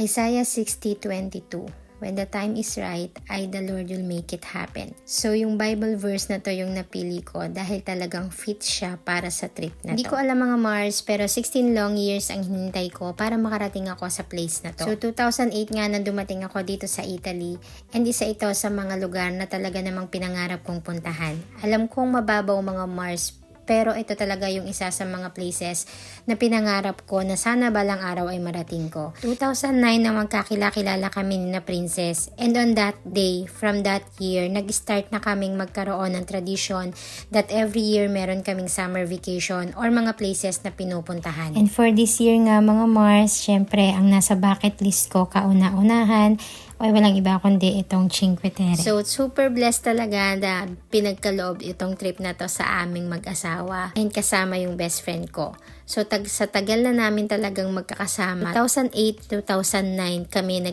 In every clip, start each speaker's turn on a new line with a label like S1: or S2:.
S1: Isaiah 60:22. When the time is right, the Lord will make it happen. So yung Bible verse na to yung napili ko dahil talagang fit siya para sa trip na to. Hindi ko alam mga Mars, pero 16 long years ang hinintay ko para makarating ako sa place na to. So 2008 nga na dumating ako dito sa Italy, and isa ito sa mga lugar na talaga namang pinangarap kong puntahan. Alam kong mababaw mga Mars, pero ito talaga yung isa sa mga places na pinangarap ko na sana balang araw ay marating ko. 2009 na magkakilala kami ni na Princess, and on that day, from that year, nag-start na kaming magkaroon ng tradition that every year meron kaming summer vacation or mga places na pinupuntahan. And for this year nga mga Mars, syempre ang nasa bucket list ko kauna-unahan ay walang iba kundi itong Cinque Terre. So, super blessed talaga na pinagkaloob itong trip na to sa aming mag-asawa and kasama yung best friend ko. So, sa tagal na namin talagang magkakasama, 2008-2009 kami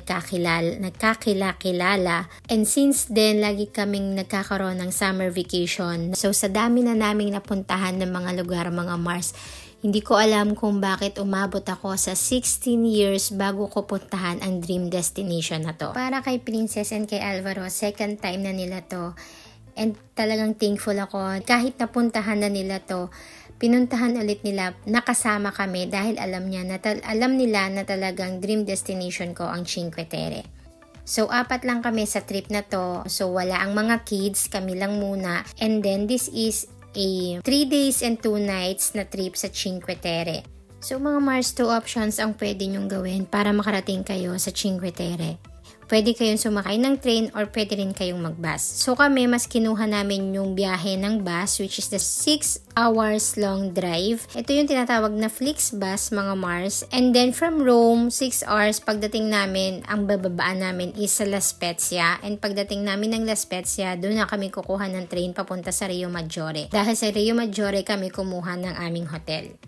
S1: nagkakilala. And since then, lagi kaming nagkakaroon ng summer vacation. So, sa dami na naming napuntahan ng mga lugar, mga Mars, hindi ko alam kung bakit umabot ako sa 16 years bago ko puntahan ang dream destination na to. Para kay Princess and kay Alvaro, second time na nila to. And talagang thankful ako. Kahit napuntahan na nila to, pinuntahan ulit nila, nakasama kami dahil alam nila na talagang dream destination ko ang Cinque Terre. So, 4 lang kami sa trip na to. So, wala ang mga kids, kami lang muna. And then, this is a 3 days and 2 nights na trip sa Cinque Terre. So mga Mars, 2 options ang pwede nyong gawin para makarating kayo sa Cinque Terre. Pwede kayong sumakay ng train or pwede rin kayong mag-bus. So kami, mas kinuha namin yung biyahe ng bus, which is the 6 hours long drive. Ito yung tinatawag na Flixbus mga Mars. And then from Rome, 6 hours, pagdating namin, ang bababaan namin is sa La Spezia. And pagdating namin ng La Spezia, doon na kami kukuha ng train papunta sa Rio Maggiore. Dahil sa Rio Maggiore kami kumuha ng aming hotel.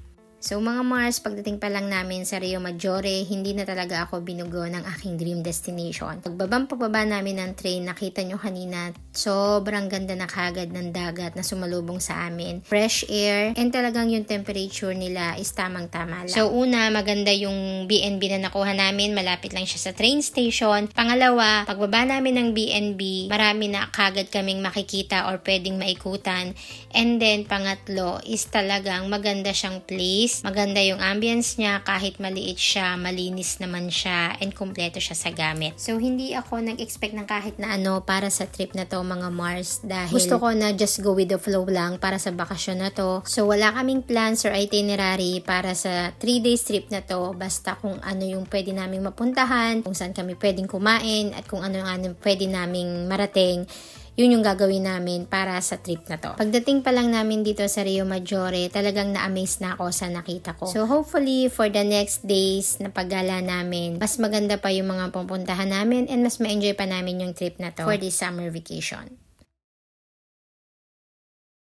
S1: So mga Mars, pagdating pa lang namin sa Rio Maggiore, hindi na talaga ako binugo ng aking dream destination. Pagbaba namin ng train, nakita nyo kanina, sobrang ganda na kagad ng dagat na sumalubong sa amin. Fresh air, and talagang yung temperature nila is tamang-tama lang. So una, maganda yung B&B na nakuha namin, malapit lang siya sa train station. Pangalawa, pagbaba namin ng B&B, marami na kagad kaming makikita or pwedeng maikutan. And then pangatlo is talagang maganda siyang place. Maganda yung ambience niya, kahit maliit siya, malinis naman siya, and kompleto siya sa gamit. So, hindi ako nag-expect ng kahit na ano para sa trip na to mga Mars, dahil gusto ko na just go with the flow lang para sa bakasyon na to. So, wala kaming plans or itinerary para sa 3 days trip na to, basta kung ano yung pwede naming mapuntahan, kung saan kami pwedeng kumain, at kung ano pwede naming marating. Yun yung gagawin namin para sa trip na to. Pagdating pa lang namin dito sa Rio Maggiore, talagang na-amaze na ako sa nakita ko. So hopefully for the next days na paggala namin, mas maganda pa yung mga pupuntahan namin and mas ma-enjoy pa namin yung trip na to for this summer vacation.